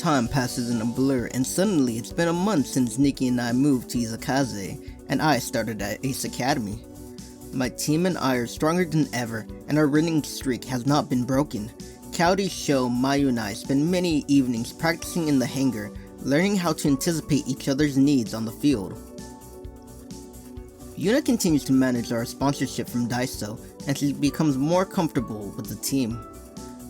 Time passes in a blur, and suddenly it's been a month since Nikki and I moved to Izakaze, and I started at Ace Academy. My team and I are stronger than ever, and our winning streak has not been broken. Kaori, Sho, Mayu and I spend many evenings practicing in the hangar, learning how to anticipate each other's needs on the field. Yuna continues to manage our sponsorship from Daiso, and she becomes more comfortable with the team.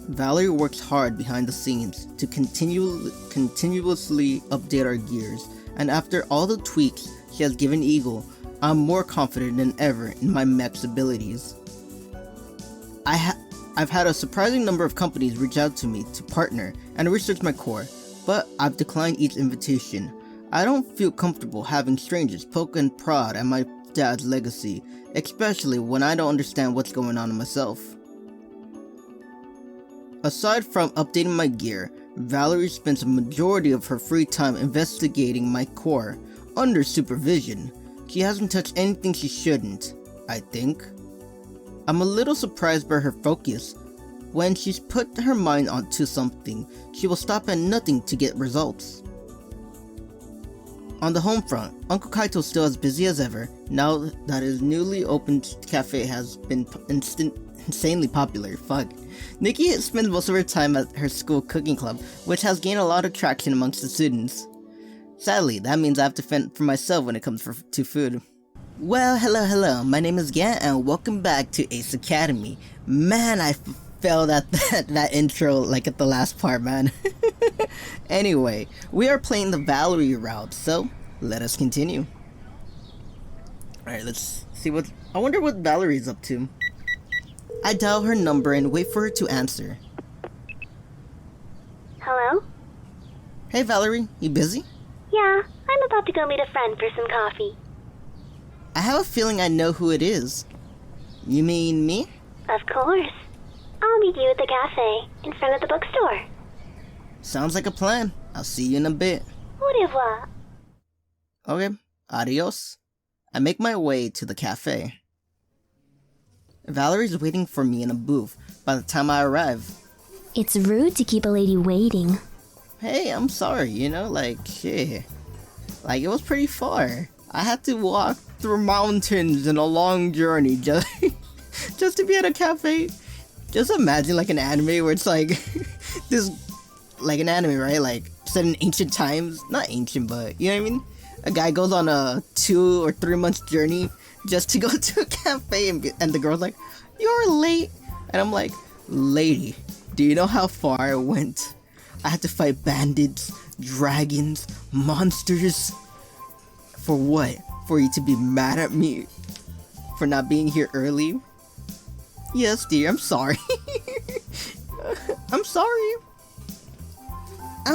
Valerie works hard behind the scenes to continuously update our gears, and after all the tweaks she has given Eagle, I'm more confident than ever in my mech's abilities. I've had a surprising number of companies reach out to me to partner and research my core, but I've declined each invitation. I don't feel comfortable having strangers poke and prod at my dad's legacy, especially when I don't understand what's going on in myself. Aside from updating my gear, Valerie spends a majority of her free time investigating my core, under supervision. She hasn't touched anything she shouldn't, I think. I'm a little surprised by her focus. When she's put her mind onto something, she will stop at nothing to get results. On the home front, Uncle Kaito is still as busy as ever, now that his newly opened cafe has been insanely popular. Fuck. Nikki spends most of her time at her school cooking club, which has gained a lot of traction amongst the students. Sadly, that means I have to fend for myself when it comes to food. Well, hello, my name is Gan, and welcome back to Ace Academy. Man, I failed at that intro like at the last part, man. Anyway, we are playing the Valerie route, so let us continue. Alright, let's see I wonder what Valerie's up to. I dial her number and wait for her to answer. Hello? Hey Valerie, you busy? Yeah, I'm about to go meet a friend for some coffee. I have a feeling I know who it is. You mean me? Of course. I'll meet you at the cafe, in front of the bookstore. Sounds like a plan. I'll see you in a bit. Au revoir. Okay, adios. I make my way to the cafe. Valerie's waiting for me in a booth by the time I arrive. It's rude to keep a lady waiting. Hey, I'm sorry, shit. It was pretty far. I had to walk through mountains and a long journey just to be at a cafe. Just imagine an anime where it's this, an anime, right? Set in ancient times. Not ancient, but you know what I mean? A guy goes on a 2 or 3 month journey just to go to a cafe and the girl's like, "You're late." And I'm like, "Lady, do you know how far I went? I had to fight bandits, dragons, monsters. For what? For you to be mad at me for not being here early?" "Yes, dear, I'm sorry." I'm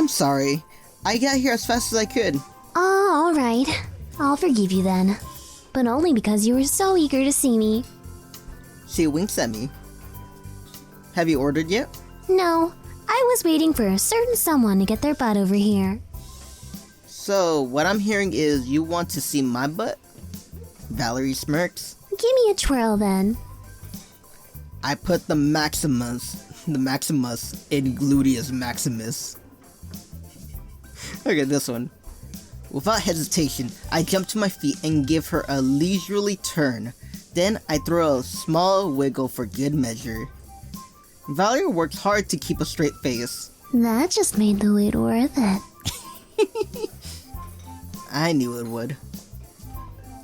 sorry. I got here as fast as I could. Oh, alright. I'll forgive you then. But only because you were so eager to see me. She winks at me. Have you ordered yet? No, I was waiting for a certain someone to get their butt over here. So, what I'm hearing is you want to see my butt? Valerie smirks. Give me a twirl then. I put the Maximus in gluteus maximus. Okay, this one. Without hesitation, I jump to my feet and give her a leisurely turn. Then I throw a small wiggle for good measure. Valerie works hard to keep a straight face. That just made the wait worth it. I knew it would.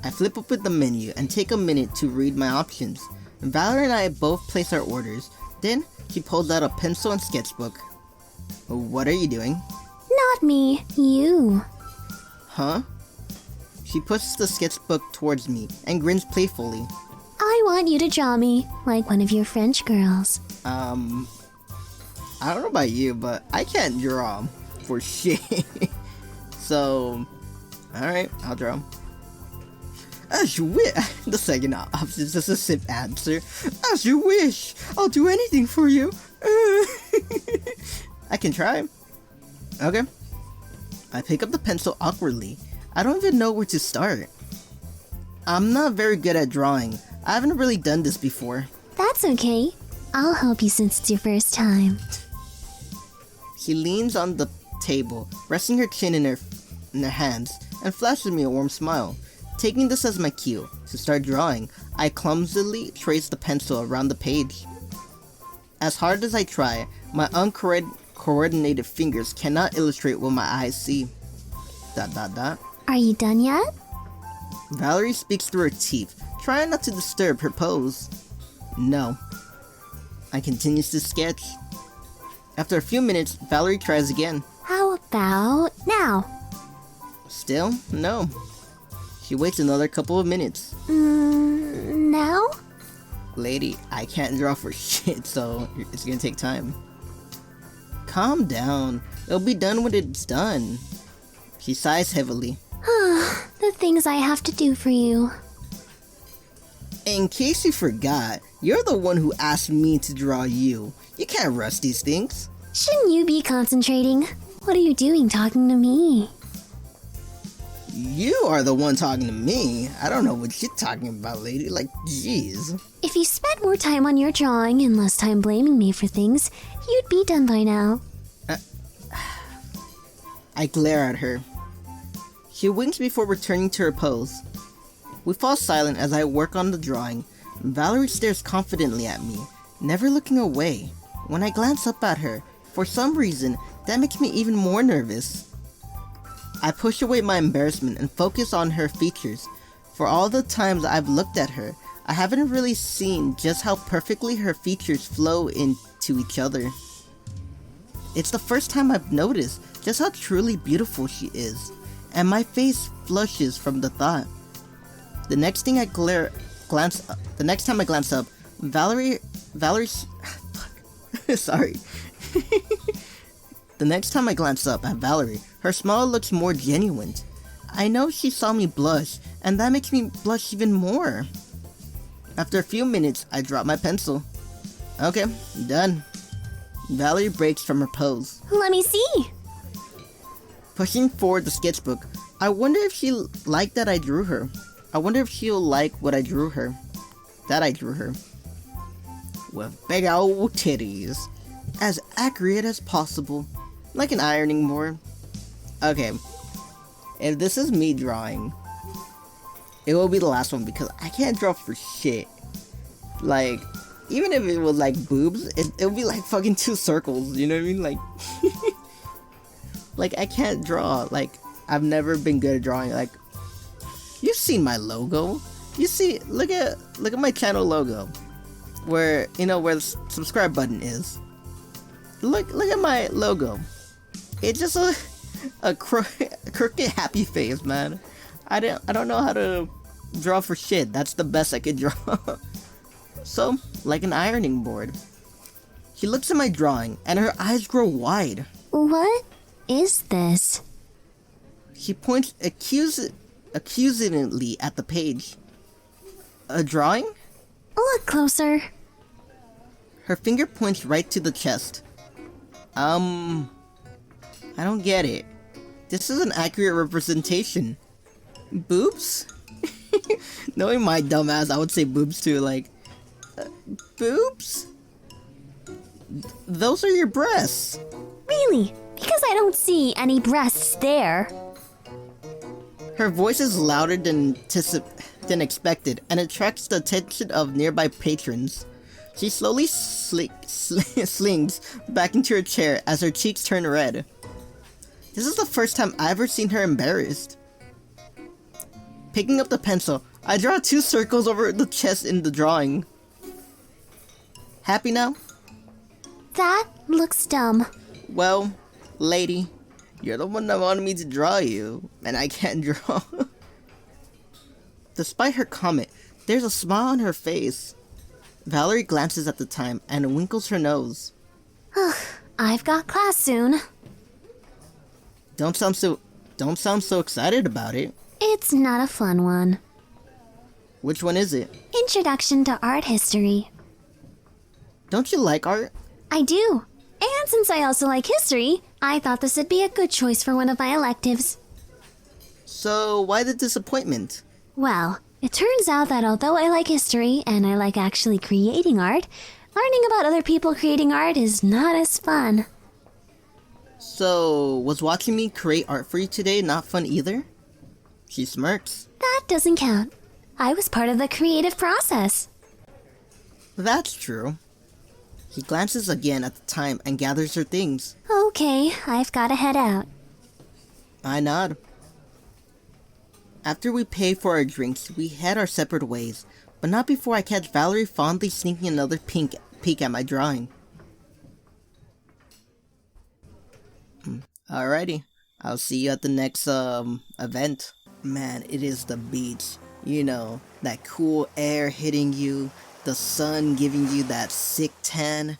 I flip open the menu and take a minute to read my options. Valerie and I both place our orders. Then she pulls out a pencil and sketchbook. What are you doing? Not me, you. Huh? She pushes the sketchbook towards me and grins playfully. I want you to draw me like one of your French girls. I don't know about you, but I can't draw for shit. So, alright, I'll draw. As you wish. The second option is just a simple answer. As you wish. I'll do anything for you. I can try. Okay. I pick up the pencil awkwardly. I don't even know where to start. I'm not very good at drawing. I haven't really done this before. That's okay. I'll help you since it's your first time. She leans on the table, resting her chin in her hands, and flashes me a warm smile. Taking this as my cue to start drawing, I clumsily trace the pencil around the page. As hard as I try, my uncoordinated fingers cannot illustrate what my eyes see. ... Are you done yet? Valerie speaks through her teeth, trying not to disturb her pose. No. I continues to sketch. After a few minutes, Valerie tries again. How about now? Still, no. She waits another couple of minutes. Now? Lady, I can't draw for shit, so it's gonna take time. Calm down. It'll be done when it's done. She sighs heavily. The things I have to do for you. In case you forgot, you're the one who asked me to draw you. You can't rush these things. Shouldn't you be concentrating? What are you doing talking to me? You are the one talking to me. I don't know what you're talking about, lady. Like, jeez. If you spent more time on your drawing and less time blaming me for things, you'd be done by now. I glare at her. She winks before returning to her pose. We fall silent as I work on the drawing. Valerie stares confidently at me, never looking away. When I glance up at her, for some reason, that makes me even more nervous. I push away my embarrassment and focus on her features. For all the times I've looked at her, I haven't really seen just how perfectly her features flow into each other. It's the first time I've noticed just how truly beautiful she is, and my face flushes from the thought. The next time I glance up, Valerie's sorry. The next time I glance up at Valerie, her smile looks more genuine. I know she saw me blush, and that makes me blush even more. After a few minutes, I drop my pencil. Okay, done. Valerie breaks from her pose. Let me see. Pushing forward the sketchbook, I wonder if she liked that I drew her. I wonder if she'll like what I drew her. That I drew her. With big old titties. As accurate as possible. Like an ironing board. Okay. If this is me drawing, it will be the last one because I can't draw for shit. Like, even if it was like boobs, it'll be like fucking 2 circles, you know what I mean? Like, like I can't draw. Like, I've never been good at drawing. Like, you've seen my logo. You see, look at my channel logo, where where the subscribe button is. Look at my logo. It's just a crooked happy face, man. I don't know how to draw for shit. That's the best I could draw. So, like an ironing board. She looks at my drawing, and her eyes grow wide. What is this? She points accusingly at the page. A drawing? Look closer. Her finger points right to the chest. I don't get it. This is an accurate representation. Boobs? Knowing my dumb ass, I would say boobs too, like... boobs? Those are your breasts. Really? Because I don't see any breasts there. Her voice is louder than expected and attracts the attention of nearby patrons. She slowly slings back into her chair as her cheeks turn red. This is the first time I've ever seen her embarrassed. Picking up the pencil, I draw 2 circles over the chest in the drawing. Happy now? That looks dumb. Well, lady, you're the one that wanted me to draw you, and I can't draw. Despite her comment, there's a smile on her face. Valerie glances at the time and winkles her nose. I've got class soon. Don't sound so excited about it. It's not a fun one. Which one is it? Introduction to Art History. Don't you like art? I do. And since I also like history, I thought this would be a good choice for one of my electives. So, why the disappointment? Well, it turns out that although I like history and I like actually creating art, learning about other people creating art is not as fun. So, was watching me create art for you today not fun either? She smirks. That doesn't count. I was part of the creative process. That's true. She glances again at the time and gathers her things. Okay, I've gotta head out. I nod. After we pay for our drinks, we head our separate ways, but not before I catch Valerie fondly sneaking another peek at my drawing. Alrighty, I'll see you at the next event. Man, it is the beach. You know, that cool air hitting you, the sun giving you that sick tan,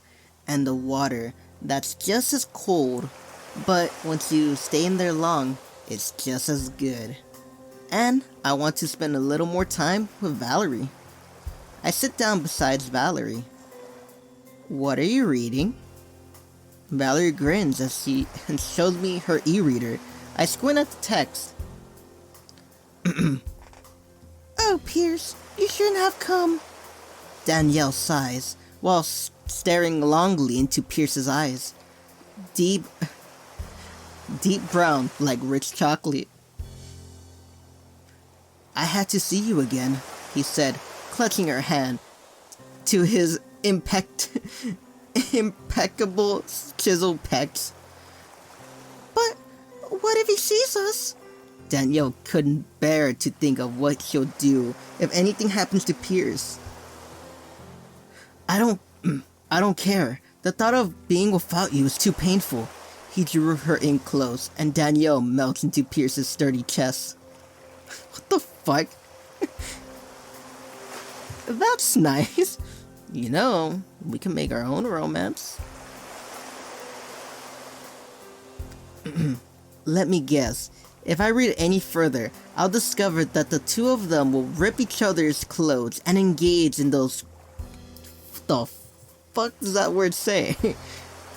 and the water that's just as cold, but once you stay in there long, it's just as good. And I want to spend a little more time with Valerie. I sit down beside Valerie. What are you reading? Valerie grins as she shows me her e-reader. I squint at the text. Oh, Pierce, you shouldn't have come. Danielle sighs, while staring longly into Pierce's eyes. Deep brown, like rich chocolate. I had to see you again, he said, clutching her hand to his impeccable chiseled pecs. But what if he sees us? Danielle couldn't bear to think of what she'll do if anything happens to Pierce. I don't care. The thought of being without you is too painful. He drew her in close, and Danielle melts into Pierce's sturdy chest. What the fuck? That's nice. You know, we can make our own romance. Let me guess. If I read any further, I'll discover that the two of them will rip each other's clothes and engage in those... What the fuck does that word say?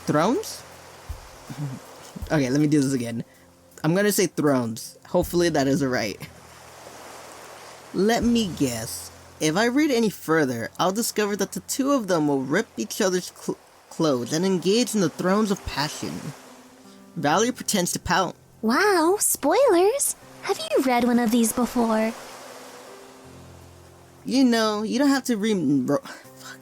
Thrones? Okay, let me do this again. I'm gonna say thrones. Hopefully that is right. Let me guess. If I read any further, I'll discover that the two of them will rip each other's clothes and engage in the thrones of passion. Valerie pretends to pout. Wow, spoilers! Have you read one of these before? You know, you don't have to read... Fuck.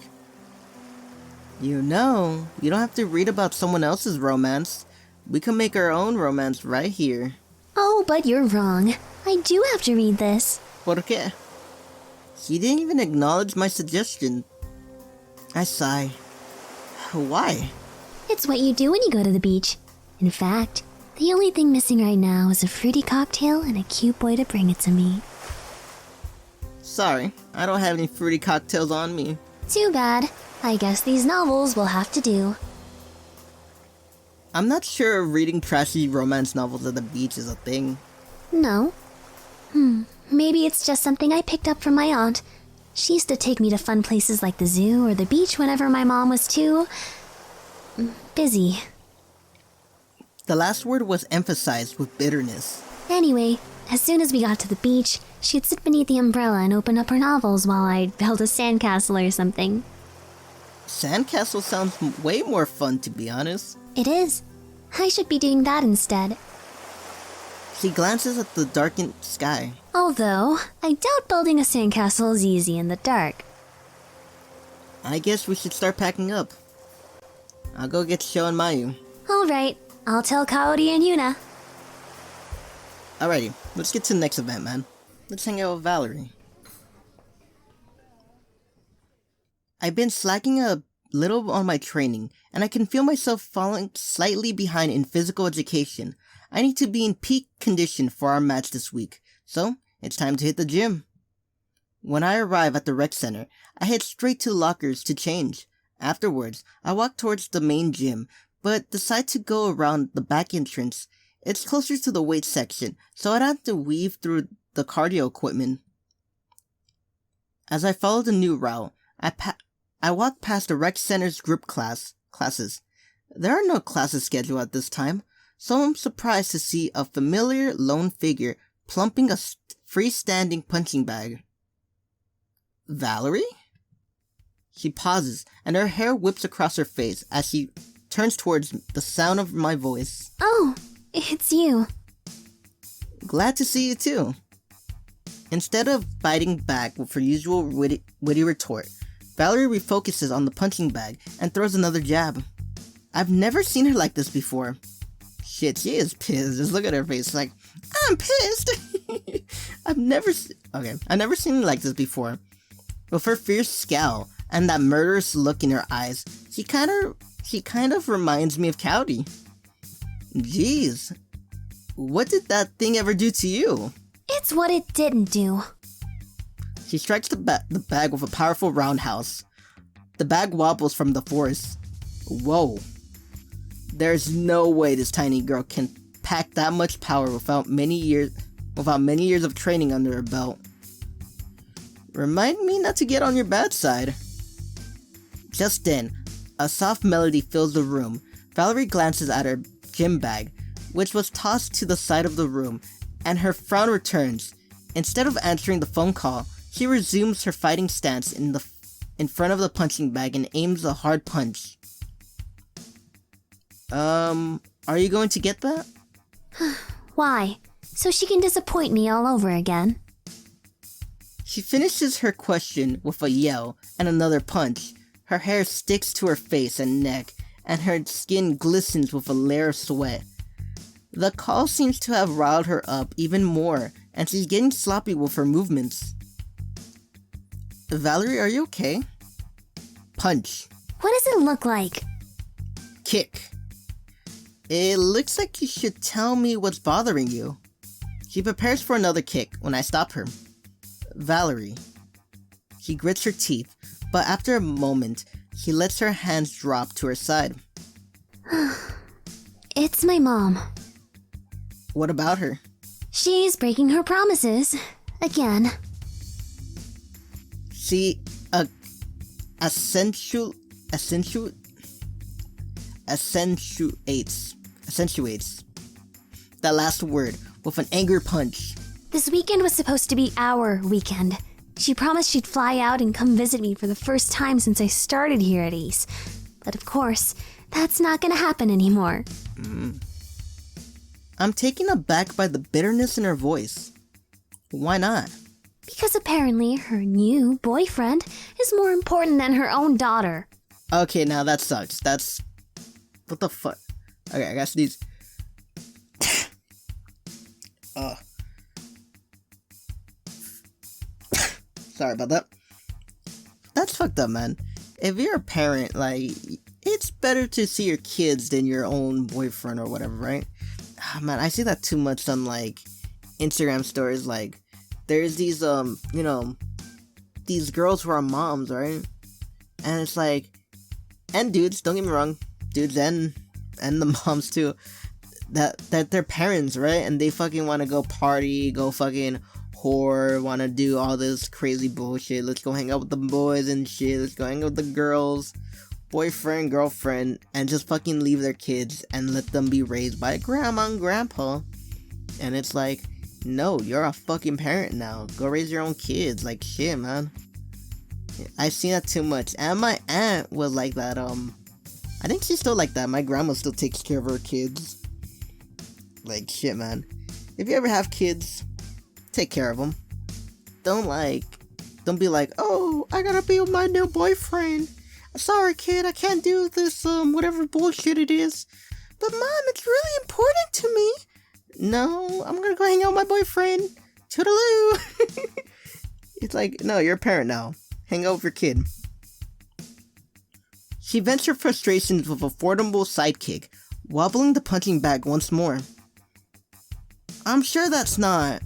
You know, you don't have to read about someone else's romance. We can make our own romance right here. Oh, but you're wrong. I do have to read this. ¿Por qué? He didn't even acknowledge my suggestion. I sigh. Why? It's what you do when you go to the beach. In fact, the only thing missing right now is a fruity cocktail and a cute boy to bring it to me. Sorry, I don't have any fruity cocktails on me. Too bad. I guess these novels will have to do. I'm not sure if reading trashy romance novels at the beach is a thing. No. Maybe it's just something I picked up from my aunt. She used to take me to fun places like the zoo or the beach whenever my mom was too... busy. The last word was emphasized with bitterness. Anyway, as soon as we got to the beach, she'd sit beneath the umbrella and open up her novels while I built a sandcastle or something. Sandcastle sounds way more fun, to be honest. It is. I should be doing that instead. She glances at the darkened sky. Although, I doubt building a sandcastle is easy in the dark. I guess we should start packing up. I'll go get Sho and Mayu. Alright, I'll tell Kaori and Yuna. Alrighty, let's get to the next event, man. Let's hang out with Valerie. I've been slacking a little on my training, and I can feel myself falling slightly behind in physical education. I need to be in peak condition for our match this week, so it's time to hit the gym. When I arrive at the rec center, I head straight to lockers to change. Afterwards, I walk towards the main gym, but decide to go around the back entrance. It's closer to the weight section, so I'd have to weave through the cardio equipment. As I follow the new route, I walk past the rec center's group classes. There are no classes scheduled at this time, so I'm surprised to see a familiar lone figure plumping a freestanding punching bag. Valerie? She pauses, and her hair whips across her face as she turns towards the sound of my voice. Oh, it's you. Glad to see you too. Instead of biting back with her usual witty retort, Valerie refocuses on the punching bag and throws another jab. I've never seen her like this before. Shit, she is pissed. Just look at her face like, I'm pissed. I've never seen her like this before. With her fierce scowl and that murderous look in her eyes, she kind of reminds me of Cowdy. Jeez, what did that thing ever do to you? It's what it didn't do. She strikes the bag with a powerful roundhouse. The bag wobbles from the force. Whoa. There's no way this tiny girl can pack that much power without many years of training under her belt. Remind me not to get on your bad side. Just then, a soft melody fills the room. Valerie glances at her gym bag, which was tossed to the side of the room, and her frown returns. Instead of answering the phone call, she resumes her fighting stance in front of the punching bag and aims a hard punch. Are you going to get that? Why? So she can disappoint me all over again? She finishes her question with a yell and another punch. Her hair sticks to her face and neck, and her skin glistens with a layer of sweat. The call seems to have riled her up even more, and she's getting sloppy with her movements. Valerie, are you okay? Punch. What does it look like? Kick. It looks like you should tell me what's bothering you. She prepares for another kick when I stop her. Valerie. She grits her teeth, but after a moment, she lets her hands drop to her side. It's my mom. What about her? She's breaking her promises. Again. She, accentuates that last word with an anger punch. This weekend was supposed to be our weekend. She promised she'd fly out and come visit me for the first time since I started here at Ace. But of course, that's not gonna happen anymore. I'm taken aback by the bitterness in her voice. Why not? Because apparently her new boyfriend is more important than her own daughter. Okay, now that sucks. That's... What the fuck? Okay, I guess these... Sorry about that. That's fucked up, man. If you're a parent, like, it's better to see your kids than your own boyfriend or whatever, right? Oh, man, I see that too much on, like, Instagram stories. Like, there's these, these girls who are moms, right? And it's like, and dudes, don't get me wrong, dudes and the moms too, that they're parents, right? And they fucking want to go party, go fucking whore, want to do all this crazy bullshit. Let's go hang out with the boys and shit. Let's go hang out with the girls, boyfriend, girlfriend, and just fucking leave their kids and let them be raised by grandma and grandpa. And it's like, no, you're a fucking parent now. Go raise your own kids. Like, shit, man. I've seen that too much. And my aunt was like that. I think she's still like that. My grandma still takes care of her kids. Like, shit, man. If you ever have kids, take care of them. Don't be like, oh, I gotta be with my new boyfriend. Sorry, kid, I can't do this, whatever bullshit it is. But mom, it's really important to me. No, I'm gonna go hang out with my boyfriend. Toodaloo. It's like, no, you're a parent now. Hang out with your kid. She vents her frustrations with a formidable sidekick, wobbling the punching bag once more. I'm sure that's not...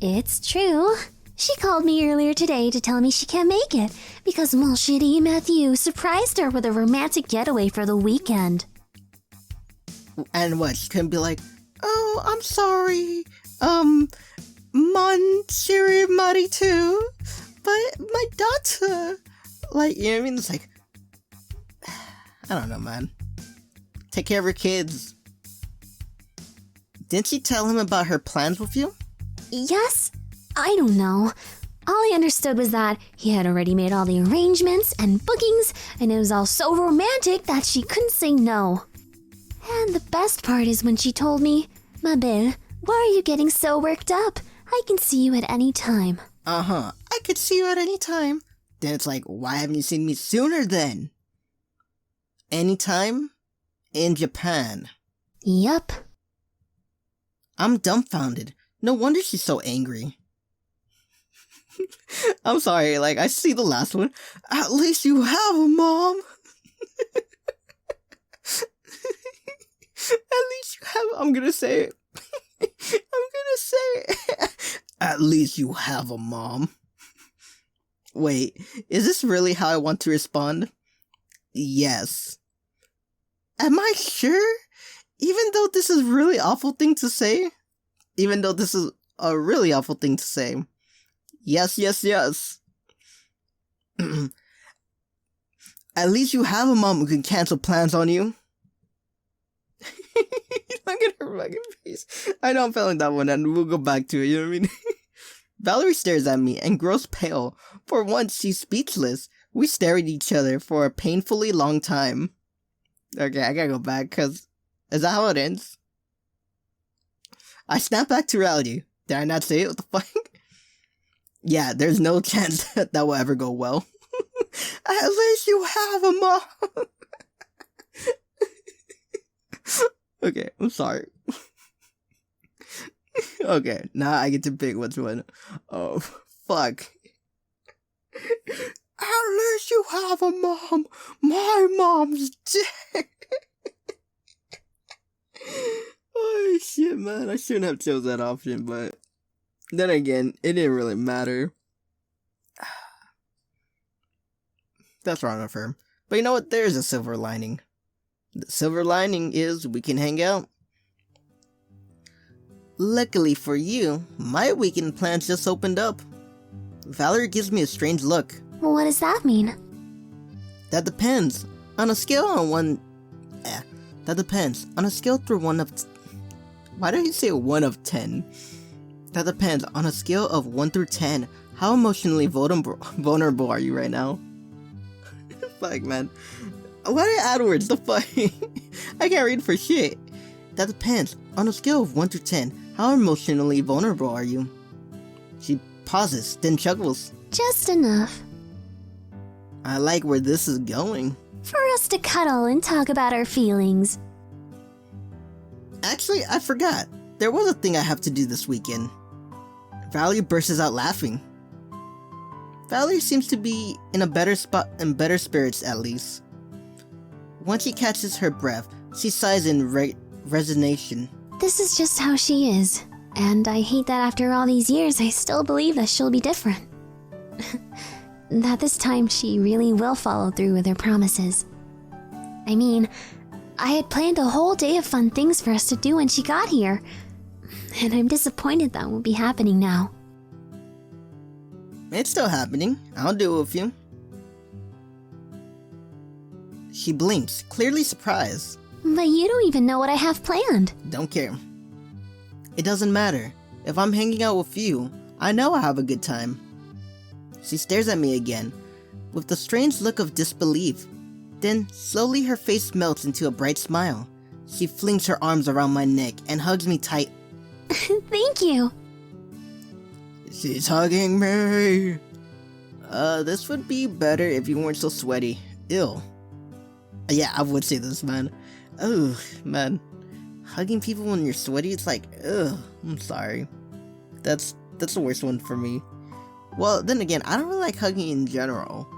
It's true. She called me earlier today to tell me she can't make it because shitty Matthew surprised her with a romantic getaway for the weekend. And what, she couldn't be like, oh, I'm sorry, Monsiri Mari too, but my daughter, like, you know what I mean? It's like, I don't know, man. Take care of your kids. Didn't she tell him about her plans with you? Yes? I don't know. All I understood was that he had already made all the arrangements and bookings, and it was all so romantic that she couldn't say no. And the best part is when she told me, "Ma belle, why are you getting so worked up? I can see you at any time." I could see you at any time. Then it's like, why haven't you seen me sooner then? Anytime? In Japan. Yup. I'm dumbfounded. No wonder she's so angry. I'm sorry, like, I see the last one. At least you have a mom. At least you have... I'm gonna say it. At least you have a mom. Wait, is this really how I want to respond? Yes. Am I sure? Even though this is a really awful thing to say? Yes. At least you have a mom who can cancel plans on you. Look at her fucking face. I know I'm failing that one and we'll go back to it, you know what I mean? Valerie stares at me and grows pale. For once, she's speechless. We stare at each other for a painfully long time. Okay, I gotta go back, cause... Is that how it ends? I snap back to reality. Did I not say it? What the fuck? Yeah, there's no chance that will ever go well. At least you have a mom! Okay, I'm sorry. Okay, now I get to pick which one. Oh, fuck. At least you have a mom. My mom's dead. Oh shit, man. I shouldn't have chose that option, but then again, it didn't really matter. That's wrong of her. But you know what? There's a silver lining. The silver lining is we can hang out. Luckily for you, my weekend plans just opened up. Valerie gives me a strange look. What does that mean? That depends. On a scale on one... that depends. On a scale through 1 of... Why do you say 1 of 10? That depends. On a scale of 1 through 10, how emotionally vulnerable are you right now? Fuck, man. Why did I add words? The fuck? I can't read for shit. That depends. On a scale of 1 through 10, how emotionally vulnerable are you? She pauses, then chuckles. Just enough. I like where this is going. For us to cuddle and talk about our feelings. Actually, I forgot. There was a thing I have to do this weekend. Valerie bursts out laughing. Valerie seems to be in a better spot and better spirits at least. Once she catches her breath, she sighs in resignation. This is just how she is. And I hate that after all these years, I still believe that she'll be different. That this time she really will follow through with her promises. I mean, I had planned a whole day of fun things for us to do when she got here. And I'm disappointed that won't be happening now. It's still happening. I'll do it with you. She blinks, clearly surprised. But you don't even know what I have planned. Don't care. It doesn't matter. If I'm hanging out with you, I know I'll have a good time. She stares at me again, with a strange look of disbelief. Then, slowly her face melts into a bright smile. She flings her arms around my neck and hugs me tight. Thank you. She's hugging me. This would be better if you weren't so sweaty. Ew. Yeah, I would say this, man. Ugh, man. Hugging people when you're sweaty, it's like, ugh, I'm sorry. That's the worst one for me. Well, then again, I don't really like hugging in general.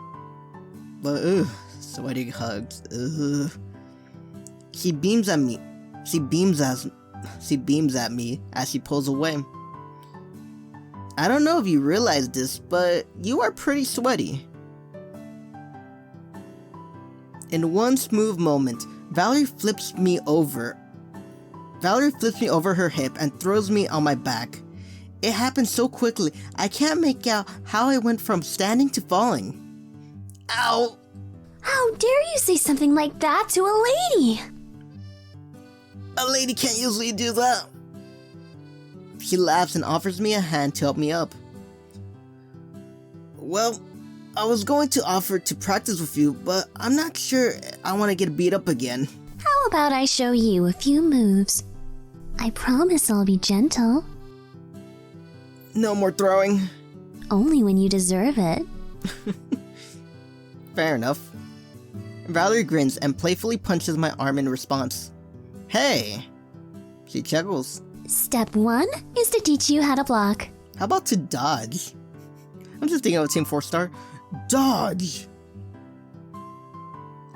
But, ugh, sweaty hugs, ugh. She beams at me. She beams at me as she pulls away. I don't know if you realize this, but you are pretty sweaty. In one smooth moment, Valerie flips me over her hip and throws me on my back. It happened so quickly, I can't make out how I went from standing to falling. Ow! How dare you say something like that to a lady? A lady can't usually do that. She laughs and offers me a hand to help me up. Well, I was going to offer to practice with you, but I'm not sure I want to get beat up again. How about I show you a few moves? I promise I'll be gentle. No more throwing. Only when you deserve it. Fair enough. Valerie grins and playfully punches my arm in response. Hey! She chuckles. Step 1 is to teach you how to block. How about to dodge? I'm just thinking of Team 4-star. Dodge!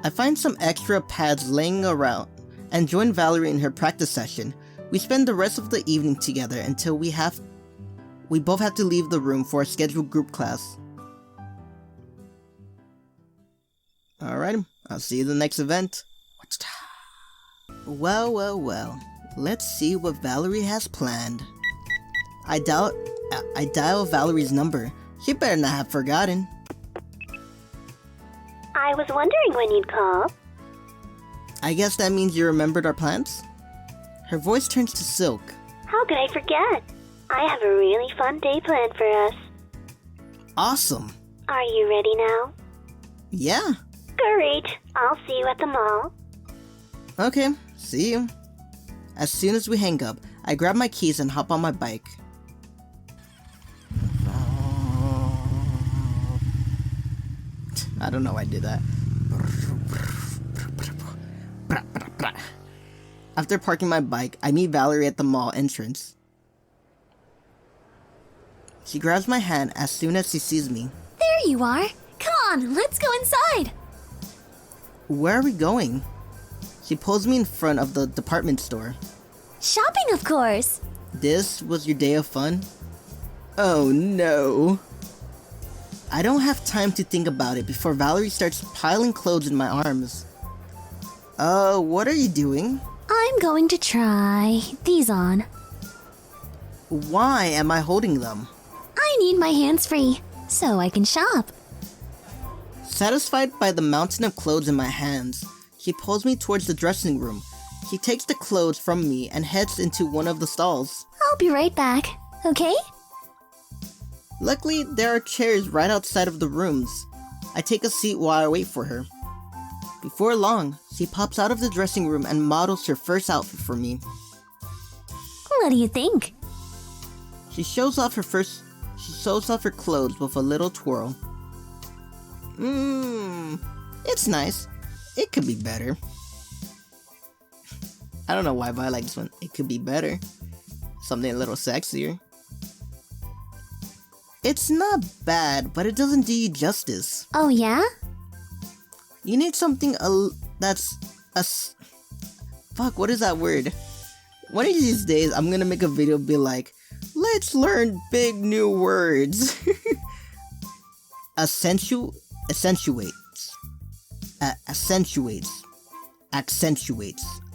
I find some extra pads laying around and join Valerie in her practice session. We spend the rest of the evening together until we both have to leave the room for a scheduled group class. Alright, I'll see you in the next event. What's that? Well. Let's see what Valerie has planned. I dial Valerie's number. She better not have forgotten. I was wondering when you'd call. I guess that means you remembered our plans? Her voice turns to silk. How could I forget? I have a really fun day planned for us. Awesome. Are you ready now? Yeah. Great. I'll see you at the mall. Okay, see you. As soon as we hang up, I grab my keys and hop on my bike. I don't know why I did that. After parking my bike, I meet Valerie at the mall entrance. She grabs my hand as soon as she sees me. There you are. Come on, let's go inside. Where are we going? She pulls me in front of the department store. Shopping, of course. This was your day of fun? Oh no. I don't have time to think about it before Valerie starts piling clothes in my arms. What are you doing? I'm going to try these on. Why am I holding them? I need my hands free, so I can shop. Satisfied by the mountain of clothes in my hands, she pulls me towards the dressing room. She takes the clothes from me and heads into one of the stalls. I'll be right back, okay? Luckily, there are chairs right outside of the rooms. I take a seat while I wait for her. Before long, she pops out of the dressing room and models her first outfit for me. What do you think? She shows off her clothes with a little twirl. It's nice. It could be better. I don't know why, but I like this one. It could be better. Something a little sexier. It's not bad, but it doesn't do you justice. Oh yeah? You need something fuck, what is that word? One of these days, I'm gonna make a video be like, let's learn big new words. Accentuates. I'm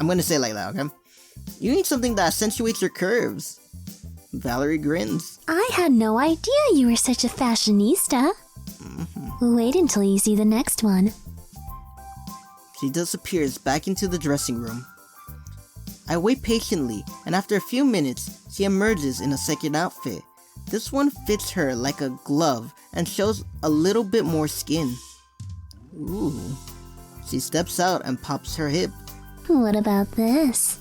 gonna say it like that, okay? You need something that accentuates your curves. Valerie grins. I had no idea you were such a fashionista. Wait until you see the next one. She disappears back into the dressing room. I wait patiently, and after a few minutes, she emerges in a second outfit. This one fits her like a glove and shows a little bit more skin. Ooh. She steps out and pops her hip. What about this?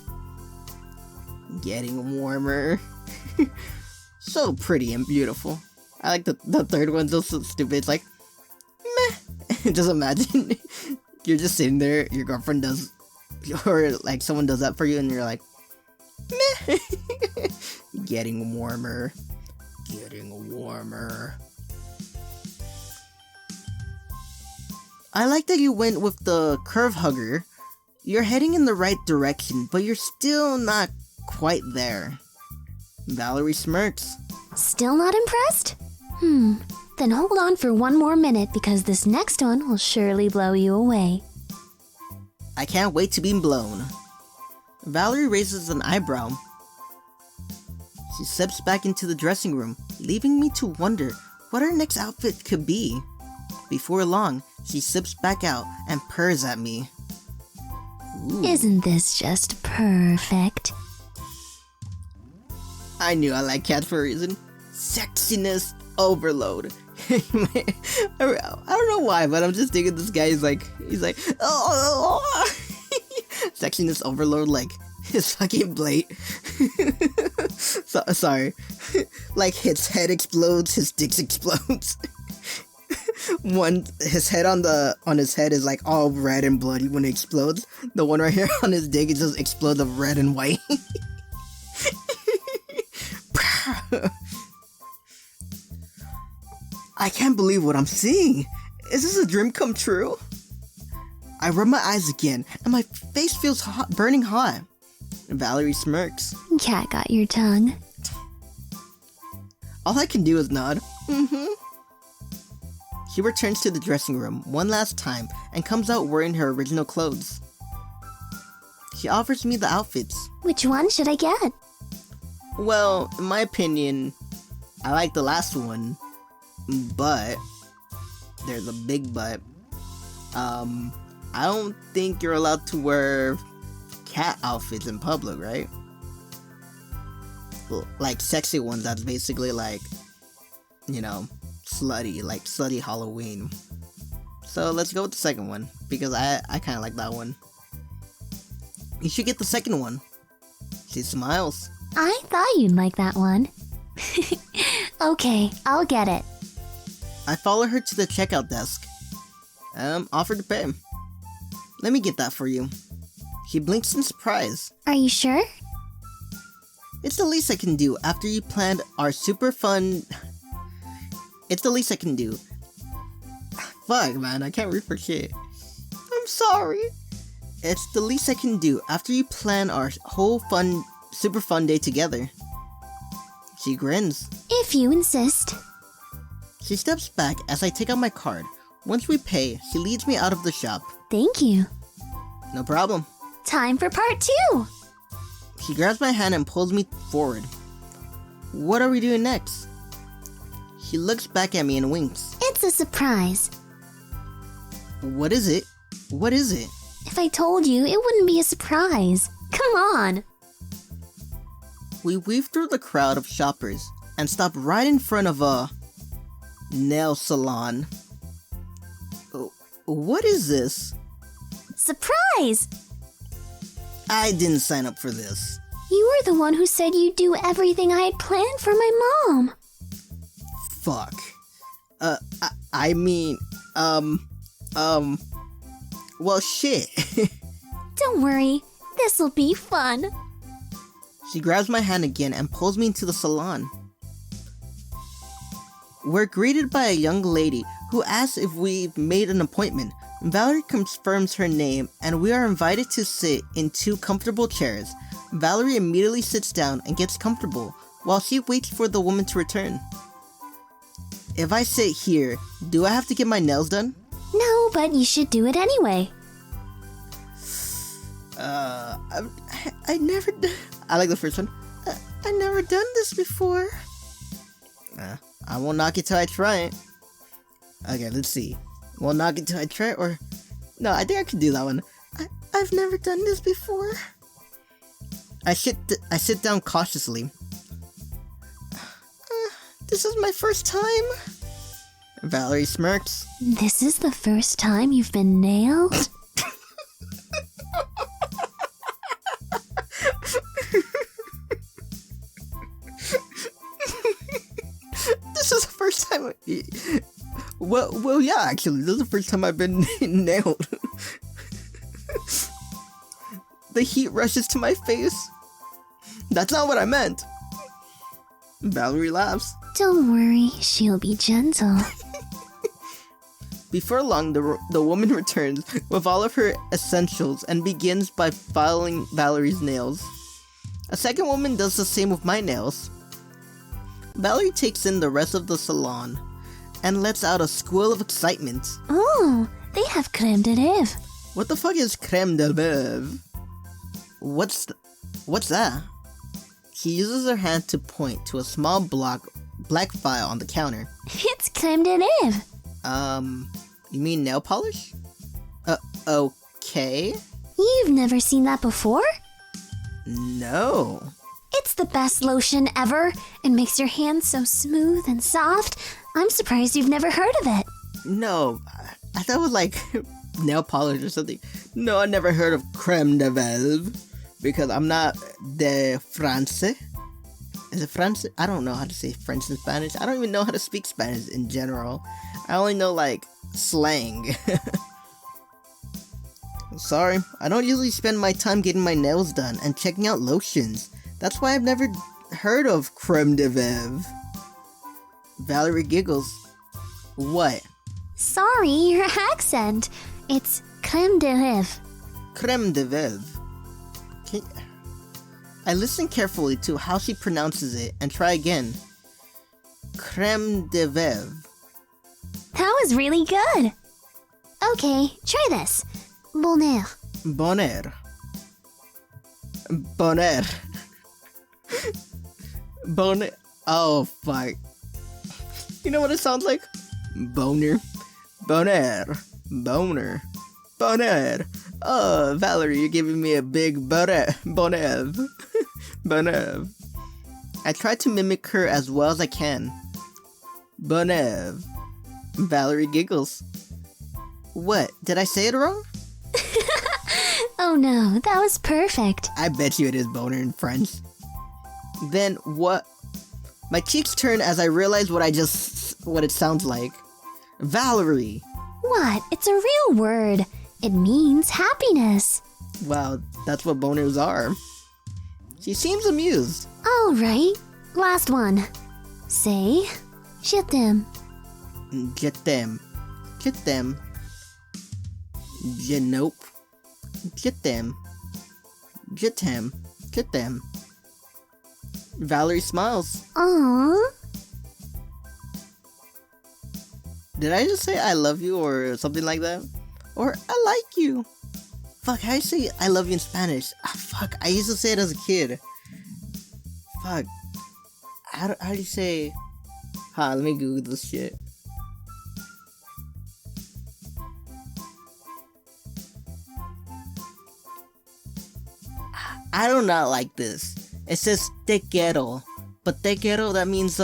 Getting warmer. So pretty and beautiful. I like the third one, just so stupid. It's like, meh. Just imagine you're just sitting there, your girlfriend does, or like someone does that for you, and you're like, meh. Getting warmer. I like that you went with the curve hugger. You're heading in the right direction, but you're still not quite there. Valerie smirks. Still not impressed? Then hold on for one more minute because this next one will surely blow you away. I can't wait to be blown. Valerie raises an eyebrow. She steps back into the dressing room, leaving me to wonder what her next outfit could be. Before long, she slips back out and purrs at me. Ooh. Isn't this just perfect? I knew I liked cats for a reason. Sexiness overload. I don't know why, but I'm just thinking this guy is like, oh. Sexiness overload, like his fucking blade. Sorry. Like his head explodes, his dick explodes. His head on his head is like all red and bloody when it explodes. The one right here on his dick, it just explodes of red and white. I can't believe what I'm seeing. Is this a dream come true? I rub my eyes again, and my face feels hot, burning hot. Valerie smirks. Cat got your tongue. All I can do is nod. Mm-hmm. She returns to the dressing room one last time and comes out wearing her original clothes. She offers me the outfits. Which one should I get? Well, in my opinion, I like the last one, but there's a big but. I don't think you're allowed to wear cat outfits in public, right? Like sexy ones, that's basically like, you know, slutty, like slutty Halloween. So let's go with the second one, because I kind of like that one. You should get the second one. She smiles. I thought you'd like that one. Okay, I'll get it. I follow her to the checkout desk. Offer to pay. Let me get that for you. She blinks in surprise. Are you sure? It's the least I can do after you planned our super fun... It's the least I can do. Fuck, man, I can't read for shit. I'm sorry. It's the least I can do after you plan our whole super fun day together. She grins. If you insist. She steps back as I take out my card. Once we pay, she leads me out of the shop. Thank you. No problem. Time for part 2! She grabs my hand and pulls me forward. What are we doing next? She looks back at me and winks. It's a surprise. What is it? What is it? If I told you, it wouldn't be a surprise. Come on! We weave through the crowd of shoppers and stop right in front of a nail salon. What is this? Surprise! I didn't sign up for this. You were the one who said you'd do everything I had planned for my mom. Fuck. I mean, well, shit. Don't worry, this'll be fun. She grabs my hand again and pulls me into the salon. We're greeted by a young lady who asks if we've made an appointment. Valerie confirms her name and we are invited to sit in 2 comfortable chairs. Valerie immediately sits down and gets comfortable while she waits for the woman to return. If I sit here, do I have to get my nails done? No, but you should do it anyway. I never I like the first one. I never done this before. I won't knock it till I try it. Okay, let's see. Won't knock it till I try it, or... No, I think I can do that one. I've never done this before. I sit down cautiously. This is my first time. Valerie smirks. This is the first time you've been nailed? This is the first time. Well, yeah, actually, this is the first time I've been nailed. The heat rushes to my face. That's not what I meant. Valerie laughs. Don't worry, she'll be gentle. Before long, the woman returns with all of her essentials and begins by filing Valerie's nails. A second woman does the same with my nails. Valerie takes in the rest of the salon and lets out a squeal of excitement. Oh, they have creme de rêve. What the fuck is creme de rêve? What's that? She uses her hand to point to a small black file on the counter. It's creme de rêve. You mean nail polish? Okay. You've never seen that before? No. It's the best lotion ever. It makes your hands so smooth and soft. I'm surprised you've never heard of it. No, I thought it was like nail polish or something. No, I never heard of creme de velve because I'm not de France. Is it France? I don't know how to say French in Spanish. I don't even know how to speak Spanish in general. I only know like slang. Sorry, I don't usually spend my time getting my nails done and checking out lotions. That's why I've never heard of creme de velve. Valerie giggles. What? Sorry, your accent. It's crème de lèvres. Creme de velve. I listen carefully to how she pronounces it and try again. Creme de velve. That was really good. Okay, try this. Bonheur. Bonheur. Bonheur. Bonheur. Oh, fuck. You know what it sounds like? Boner. Bonheur. Boner. Bonheur. Oh, Valerie, you're giving me a big bonheur. Bonheur. Bonheur. I try to mimic her as well as I can. Bonheur. Valerie giggles. What? Did I say it wrong? Oh no, that was perfect. I bet you it is boner in French. Then what? My cheeks turn as I realize what it sounds like. Valerie. What? It's a real word. It means happiness. Wow, that's what boners are. She seems amused. Alright, last one. Say, je t'aime. Je t'aime. Je t'aime. Je nope. Je t'aime. Je t'aime. Je t'aime. Valerie smiles. Aww. Did I just say I love you or something like that? Or I like you? Fuck, how do you say I love you in Spanish? Ah, fuck, I used to say it as a kid. Fuck. How do you say... Let me Google this shit. I do not like this. It says te quiero. But te quiero, that means,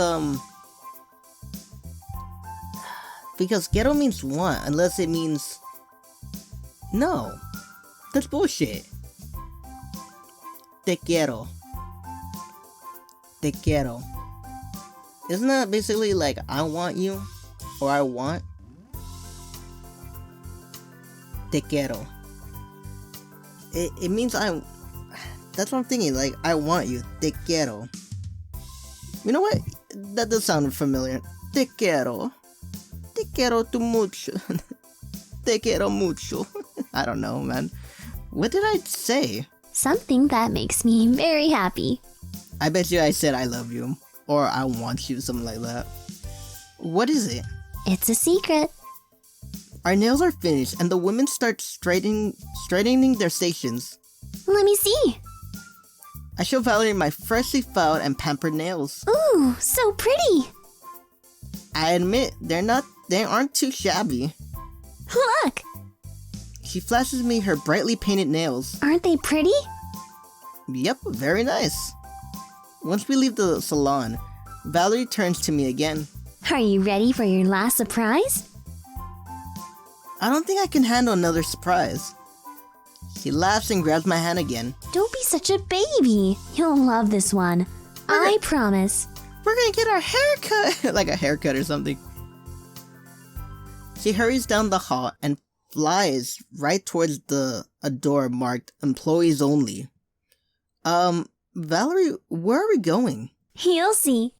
because quiero means want, unless it means... No. That's bullshit. Te quiero. Te quiero. Isn't that basically like, I want you? Or I want? Te quiero. It means I... That's what I'm thinking, like, I want you. Te quiero. You know what? That does sound familiar. Te quiero. Te quiero tu mucho. Te quiero mucho. I don't know, man. What did I say? Something that makes me very happy. I bet you I said I love you. Or I want you, something like that. What is it? It's a secret. Our nails are finished and the women start straightening their stations. Let me see. I show Valerie my freshly filed and pampered nails. Ooh, so pretty. I admit, they aren't too shabby. Look. She flashes me her brightly painted nails. Aren't they pretty? Yep, very nice. Once we leave the salon, Valerie turns to me again. Are you ready for your last surprise? I don't think I can handle another surprise. She laughs and grabs my hand again. Don't be such a baby. You'll love this one. I promise. We're gonna get our hair cut! Like a haircut or something. She hurries down the hall and flies right towards a door marked employees only. Valerie, where are we going? You'll see.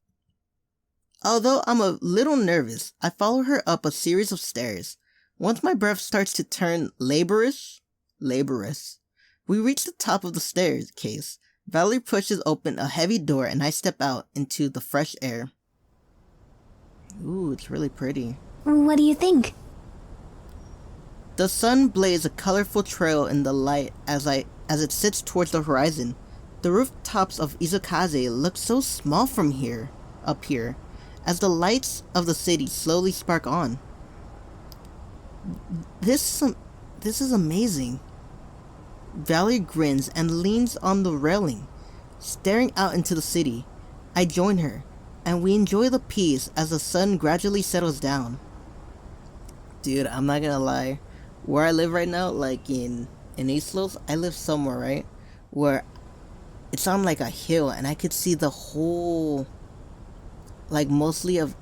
Although I'm a little nervous, I follow her up a series of stairs. Once my breath starts to turn laborious, we reach the top of the staircase. Valerie pushes open a heavy door and I step out into the fresh air. Ooh, it's really pretty. What do you think? The sun blazes a colorful trail in the light as it sits towards the horizon. The rooftops of Izukaze look so small from up here, as the lights of the city slowly spark on. This is amazing. Valerie grins and leans on the railing. Staring out into the city, I join her, and we enjoy the peace as the sun gradually settles down. Dude, I'm not gonna lie. Where I live right now, like in East Los, I live somewhere, right? Where it's on like a hill, and I could see the whole, like mostly of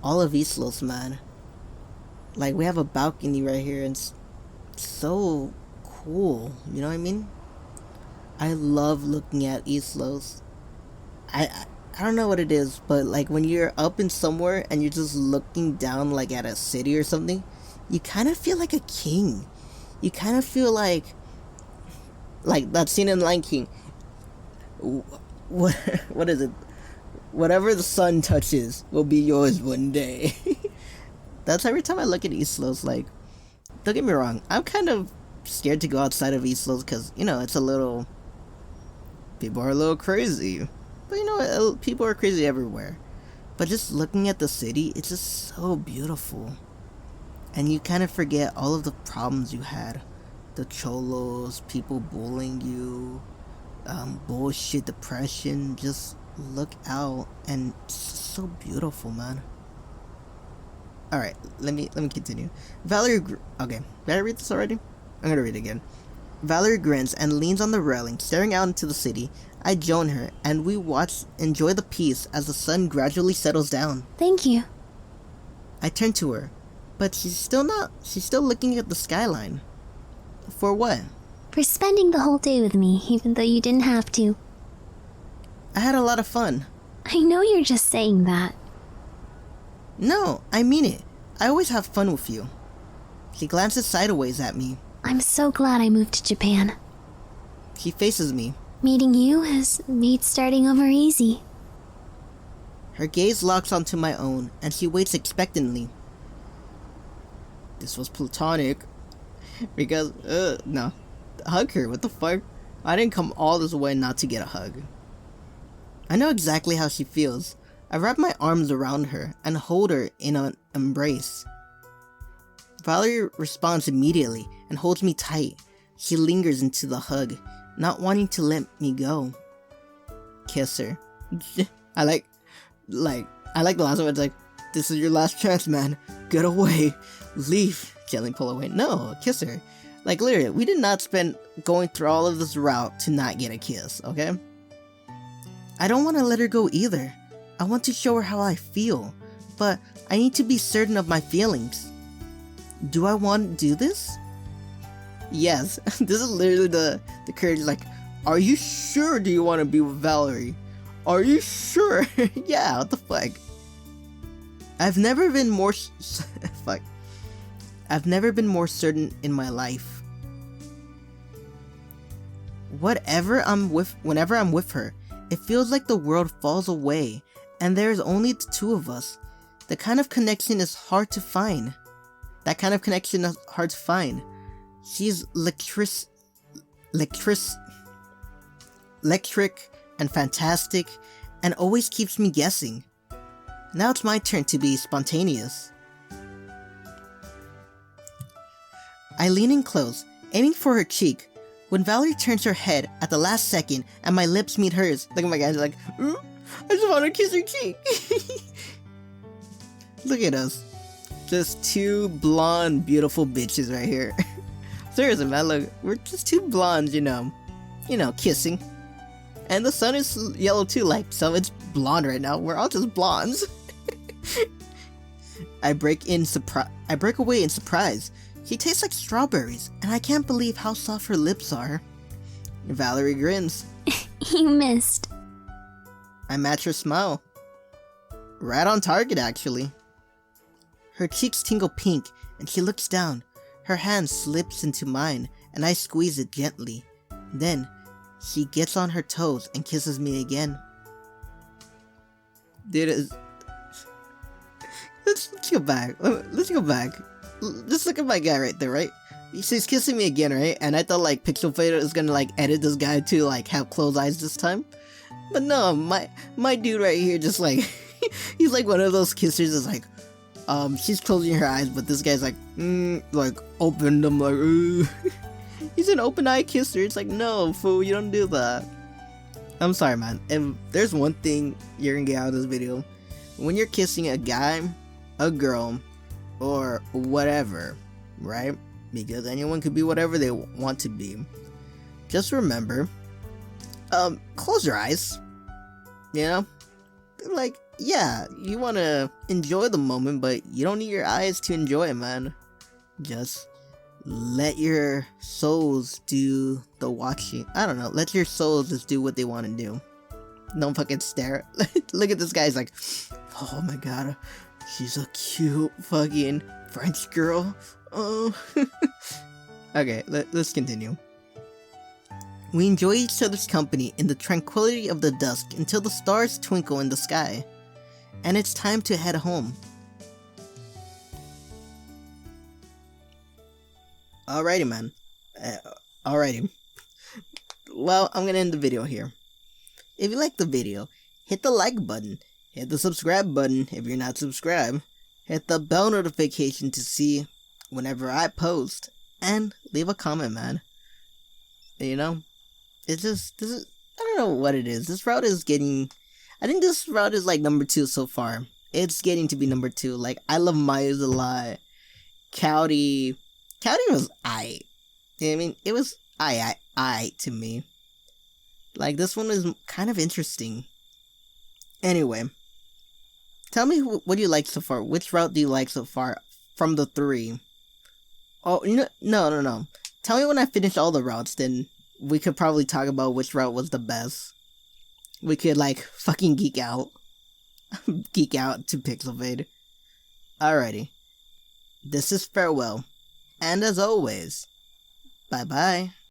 all of East Los, man. Like we have a balcony right here, and it's so cool, you know what I mean? I love looking at East Los. I don't know what it is, but like when you're up in somewhere and you're just looking down like at a city or something, you kind of feel like a king. You kind of feel like that scene in Lion King. What is it? Whatever the sun touches will be yours one day. That's every time I look at East Los. Like, don't get me wrong, I'm kind of scared to go outside of East Los because, you know, it's a little, people are a little crazy. But you know, people are crazy everywhere. But just looking at the city, it's just so beautiful. And you kind of forget all of the problems you had. The cholos, people bullying you, bullshit, depression. Just look out, and it's so beautiful, man. Alright, let me continue. Okay, did I read this already? I'm gonna read it again. Valerie grins and leans on the railing, staring out into the city. I join her, and we enjoy the peace as the sun gradually settles down. Thank you. I turn to her, but she's still looking at the skyline. For what? For spending the whole day with me, even though you didn't have to. I had a lot of fun. I know you're just saying that. No, I mean it. I always have fun with you. She glances sideways at me. I'm so glad I moved to Japan. She faces me. Meeting you has made starting over easy. Her gaze locks onto my own, and she waits expectantly. This was platonic. Because, no. Hug her, what the fuck? I didn't come all this way not to get a hug. I know exactly how she feels. I wrap my arms around her and hold her in an embrace. Valerie responds immediately and holds me tight. She lingers into the hug, not wanting to let me go. Kiss her. I like the last one. It's like, this is your last chance, man. Get away. Leave. Gently pull away. No, kiss her. Like, literally, we did not spend going through all of this route to not get a kiss, okay? I don't want to let her go either. I want to show her how I feel, but I need to be certain of my feelings. Do I want to do this? Yes, this is literally the courage, like, are you sure do you want to be with Valerie? Are you sure? Yeah, what the fuck? I've never been more I've never been more certain in my life. Whenever I'm with her, it feels like the world falls away and there's only the two of us. That kind of connection is hard to find. She's electric and fantastic and always keeps me guessing. Now it's my turn to be spontaneous. I lean in close, aiming for her cheek, when Valerie turns her head at the last second and my lips meet hers. Look at my guys, like, I just want to kiss her cheek. Look at us. Just two blonde, beautiful bitches right here. Seriously, man, look, we're just two blondes, you know, kissing. And the sun is yellow too, like, so it's blonde right now. We're all just blondes. I break away in surprise. She tastes like strawberries, and I can't believe how soft her lips are. Valerie grins. You missed. I match her smile. Right on target, actually. Her cheeks tingle pink, and she looks down. Her hand slips into mine, and I squeeze it gently. Then, she gets on her toes and kisses me again. Dude, let's go back. Just look at my guy right there, right? She's kissing me again, right? And I thought, like, PixelFade is gonna, like, edit this guy to, like, have closed eyes this time. But no, my dude right here just, like, he's like one of those kissers that's like, she's closing her eyes, but this guy's like, open them, like, He's an open eye kisser. It's like, no, fool, you don't do that. I'm sorry, man. If there's one thing you're gonna get out of this video, when you're kissing a guy, a girl, or whatever, right? Because anyone could be whatever they want to be. Just remember, close your eyes. You know? Like, yeah, you wanna enjoy the moment, but you don't need your eyes to enjoy it, man. Just let your souls do the watching. I don't know, let your souls just do what they want to do. Don't fucking stare. Look at this guy, he's like, oh my god, she's a cute fucking French girl. Oh. Okay, let's continue. We enjoy each other's company in the tranquility of the dusk until the stars twinkle in the sky. And it's time to head home. Alrighty, man. Alrighty. Well, I'm gonna end the video here. If you liked the video, hit the like button, hit the subscribe button if you're not subscribed, hit the bell notification to see whenever I post, and leave a comment, man. You know, it's just, I don't know what it is. This route is getting, I think this route is like number 2 so far. It's getting to be number 2. Like, I love Myers a lot. Cowdy was aight. You know what I mean? It was aight to me. Like, this one is kind of interesting. Anyway, tell me what you like so far. Which route do you like so far from the 3? Oh, no. Tell me when I finish all the routes, then we could probably talk about which route was the best. We could, like, fucking geek out. Geek out to PixelFade. Alrighty. This is farewell. And as always, bye-bye.